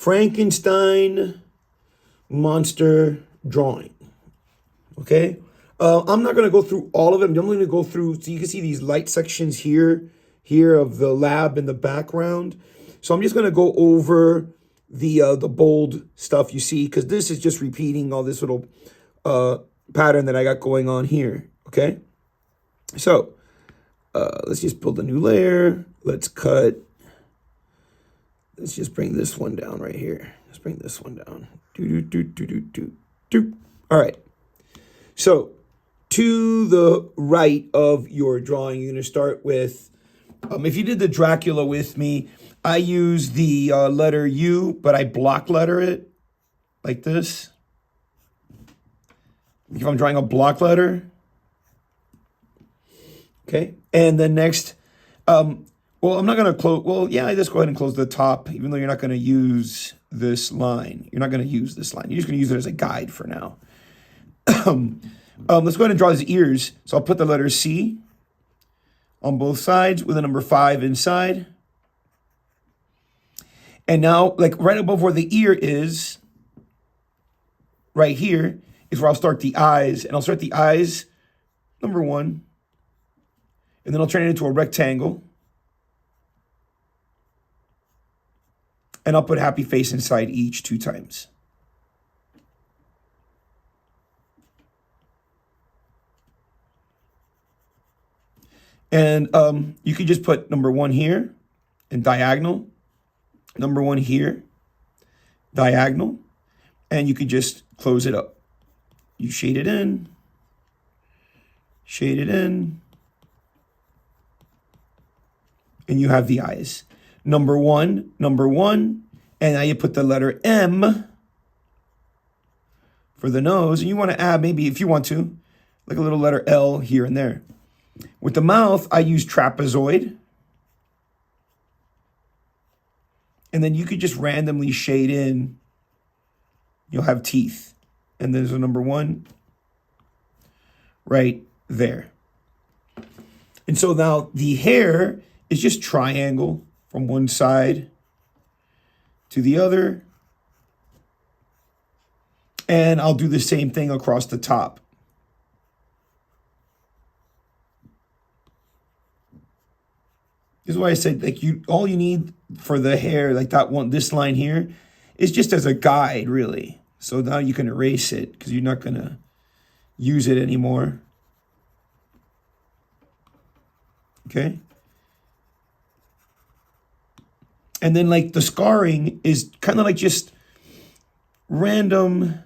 Frankenstein monster drawing. Okay. I'm not going to go through all of them. I'm going to go through, so you can see these light sections here of the lab in the background. So I'm just going to go over the bold stuff you see, because this is just repeating all this little pattern that I got going on here. Okay. So let's just build a new layer. Let's cut. Let's just bring this one down right here. Let's bring this one down. All right. So to the right of your drawing, you're going to start with, if you did the Dracula with me, I use the letter U, but I block letter it like this. If I'm drawing a block letter. Okay. And then next, well, I'm not going to close. Well, yeah, I just go ahead and close the top, even though you're not going to use this line. You're not going to use this line. You're just going to use it as a guide for now. Let's go ahead and draw his ears. So I'll put the letter C on both sides with a number 5 inside. And now, like right above where the ear is, right here, is where I'll start the eyes. And I'll start the eyes, number 1. And then I'll turn it into a rectangle. And I'll put happy face inside each 2 times. And you could just put number 1 here and diagonal. Number 1 here, diagonal. And you could just close it up. You shade it in. Shade it in. And you have the eyes. Number 1, and now you put the letter M for the nose, and you want to add, maybe if you want to, like a little letter L here and there. With the mouth, I use trapezoid, and then you could just randomly shade in, you'll have teeth, and there's a number 1 right there. And so now the hair is just triangle from one side to the other. And I'll do the same thing across the top. This is why I said, like, all you need for the hair, like that one, this line here, is just as a guide, really. So now you can erase it because you're not going to use it anymore. Okay. And then like the scarring is kind of like just random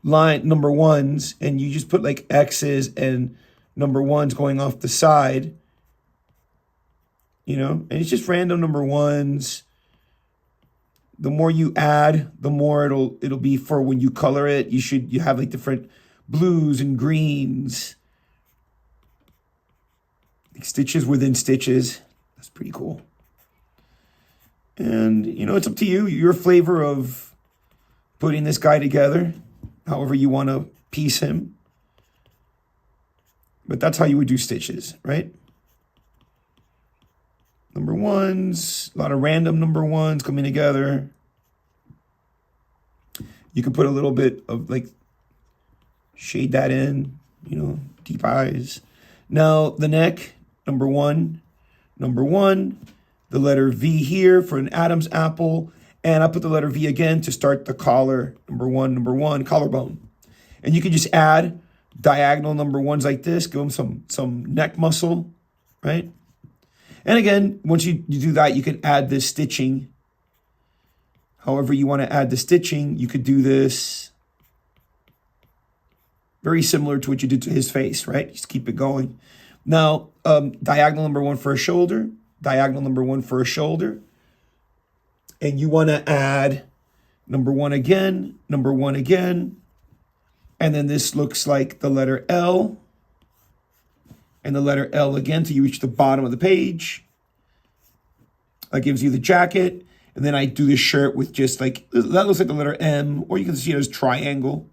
line number 1s, and you just put like X's and number 1s going off the side, you know, and it's just random number 1s. The more you add, the more it'll be for when you color it. You have like different blues and greens, like stitches within stitches. That's pretty cool. And, you know, it's up to you, your flavor of putting this guy together, however you want to piece him. But that's how you would do stitches, right? Number 1s, a lot of random number 1s coming together. You can put a little bit of like, shade that in, you know, deep eyes. Now the neck, number 1, the letter V here for an Adam's apple. And I put the letter V again to start the collar, number 1, collarbone. And you can just add diagonal number 1s like this, give them some neck muscle, right? And again, once you do that, you can add this stitching. However you want to add the stitching, you could do this. Very similar to what you did to his face, right? Just keep it going. Now, diagonal number 1 for a shoulder. Diagonal number 1 for a shoulder. And you want to add number 1 again. And then this looks like the letter L. And the letter L again till you reach the bottom of the page. That gives you the jacket. And then I do this shirt with just like, that looks like the letter M. Or you can see it as triangle.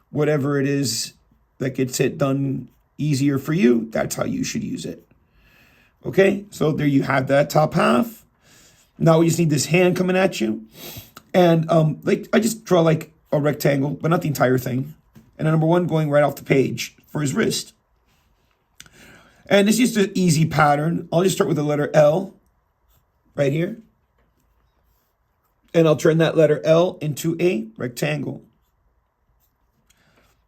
Whatever it is that gets it done easier for you, that's how you should use it. Okay, so there you have that top half. Now we just need this hand coming at you. And like I just draw like a rectangle, but not the entire thing. And then number 1 going right off the page for his wrist. And this is just an easy pattern. I'll just start with the letter L right here. And I'll turn that letter L into a rectangle.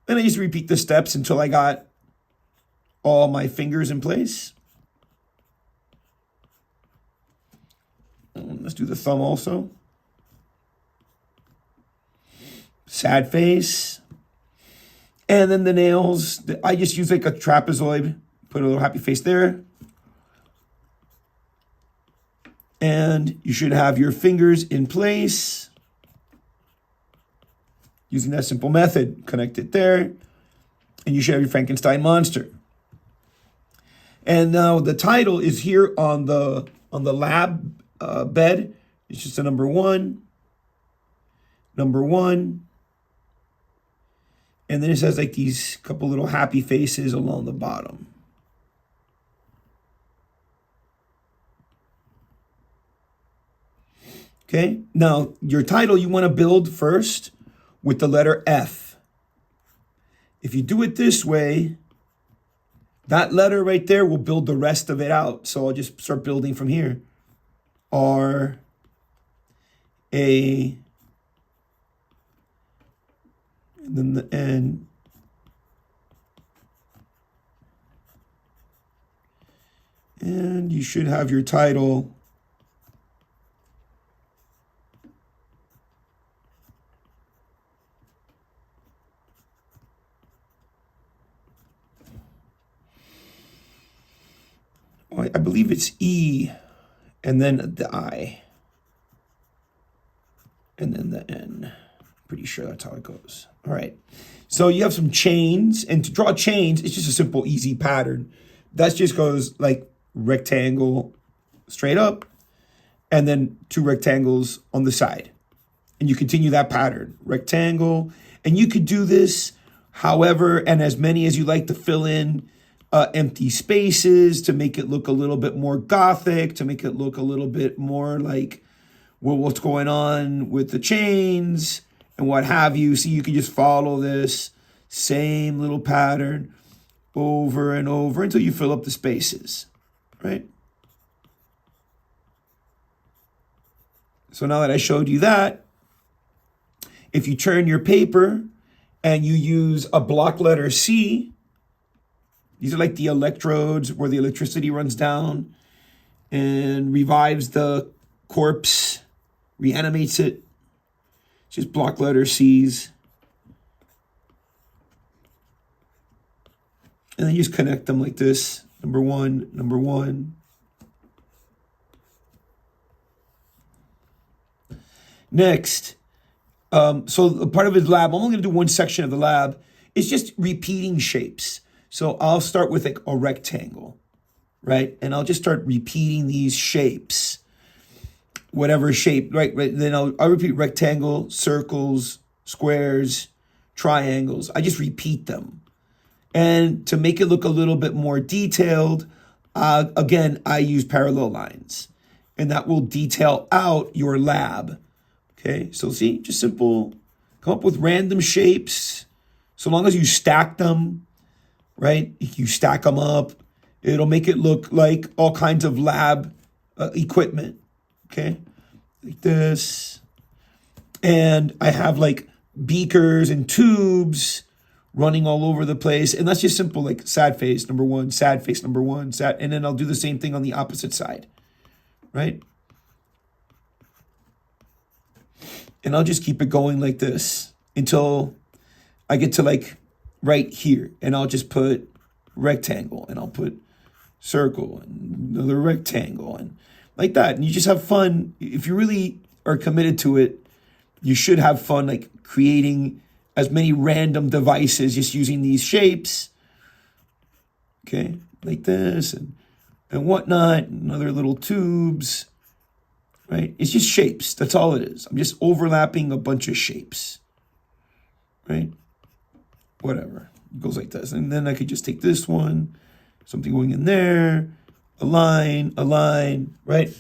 And I just repeat the steps until I got all my fingers in place. Let's do the thumb also. Sad face. And then the nails. I just use like a trapezoid. Put a little happy face there. And you should have your fingers in place. Using that simple method. Connect it there. And you should have your Frankenstein monster. And now the title is here on the lab bed. It's just a number 1. Number 1. And then it says like these couple little happy faces along the bottom. Okay, now your title you want to build first with the letter F. If you do it this way, that letter right there will build the rest of it out. So I'll just start building from here. R, A, and then the N. And you should have your title. I believe it's E, and then the I, and then the N. Pretty sure that's how it goes. All right. So you have some chains, and to draw chains, it's just a simple, easy pattern. That just goes like rectangle straight up, and then 2 rectangles on the side. And you continue that pattern, rectangle. And you could do this however, and as many as you like to fill in empty spaces to make it look a little bit more gothic, to make it look a little bit more like, well, what's going on with the chains and what have you. So you can just follow this same little pattern over and over until you fill up the spaces, right? So now that I showed you that, if you turn your paper and you use a block letter C, these are like the electrodes where the electricity runs down and revives the corpse, reanimates it. Just block letter C's. And then you just connect them like this. Number 1, number 1. Next, so part of his lab, I'm only going to do one section of the lab. It's just repeating shapes. So I'll start with like a rectangle, right? And I'll just start repeating these shapes, whatever shape, right? Then I'll repeat rectangle, circles, squares, triangles. I just repeat them. And to make it look a little bit more detailed, again, I use parallel lines. And that will detail out your lab. Okay, so see, just simple. Come up with random shapes. So long as you stack them, right? If you stack them up, it'll make it look like all kinds of lab equipment. Okay, like this. And I have like beakers and tubes running all over the place. And that's just simple, like sad face, number 1, sad face, number 1, sad. And then I'll do the same thing on the opposite side, right? And I'll just keep it going like this until I get to like right here. And I'll just put rectangle, and I'll put circle and another rectangle and like that. And you just have fun. If you really are committed to it, you should have fun like creating as many random devices just using these shapes. Okay, like this and whatnot, and other little tubes. Right? It's just shapes. That's all it is. I'm just overlapping a bunch of shapes. Right? Whatever. It goes like this. And then I could just take this one, something going in there, a line, right?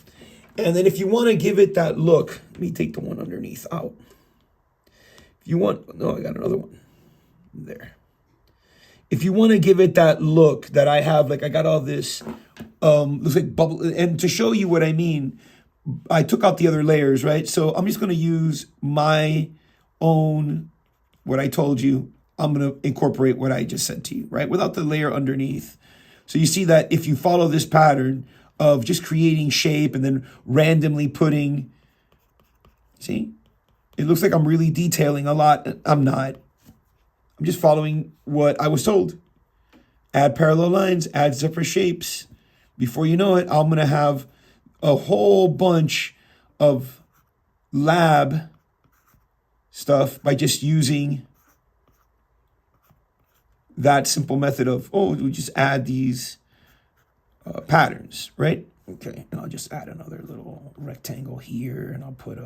And then if you want to give it that look, let me take the one underneath out. If you want, no, I got another one there. If you want to give it that look that I have, like I got all this, looks like bubble. And to show you what I mean, I took out the other layers, right? So I'm just going to use my own, what I told you. I'm going to incorporate what I just said to you, right? Without the layer underneath. So you see that if you follow this pattern of just creating shape and then randomly putting, see, it looks like I'm really detailing a lot. I'm not. I'm just following what I was told. Add parallel lines, add separate shapes. Before you know it, I'm going to have a whole bunch of lab stuff by just using that simple method of, oh, we just add these patterns, right? Okay, and I'll just add another little rectangle here, and I'll put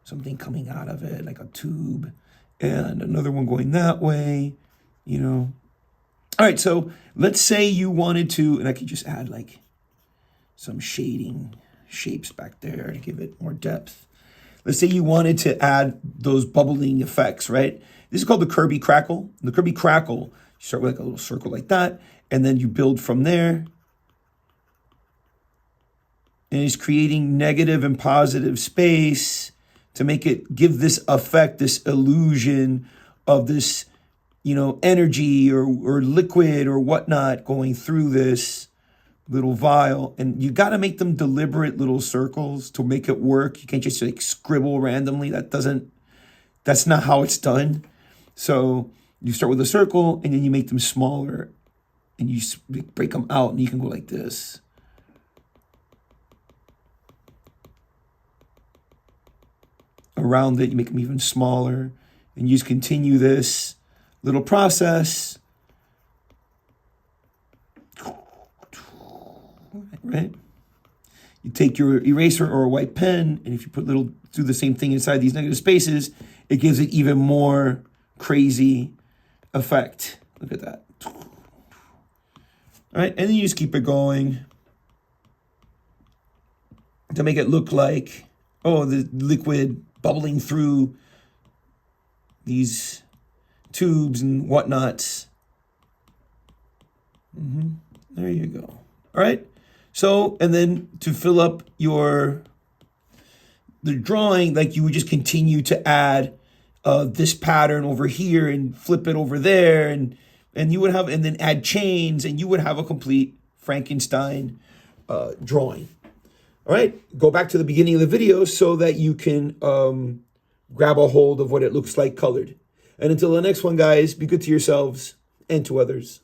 something coming out of it, like a tube, and another one going that way, you know. All right, so let's say you wanted to, and I could just add like some shading shapes back there to give it more depth. Let's say you wanted to add those bubbling effects, right? This is called the Kirby Crackle. The Kirby Crackle, you start with like a little circle like that, and then you build from there. And it's creating negative and positive space to make it give this effect, this illusion of this, you know, energy or liquid or whatnot going through this little vial. And you got to make them deliberate little circles to make it work. You can't just like scribble randomly. That's not how it's done. So you start with a circle and then you make them smaller and you break them out and you can go like this. Around it, you make them even smaller, and you just continue this little process, right? You take your eraser or a white pen, and if you do the same thing inside these negative spaces, it gives it even more crazy effect. Look at that. All right, and then you just keep it going to make it look like, oh, the liquid bubbling through these tubes and whatnots. There you go. All right. So, and then to fill up the drawing, like you would just continue to add this pattern over here and flip it over there, and you would have, and then add chains, and you would have a complete Frankenstein drawing. All right, go back to the beginning of the video so that you can grab a hold of what it looks like colored. And until the next one, guys, be good to yourselves and to others.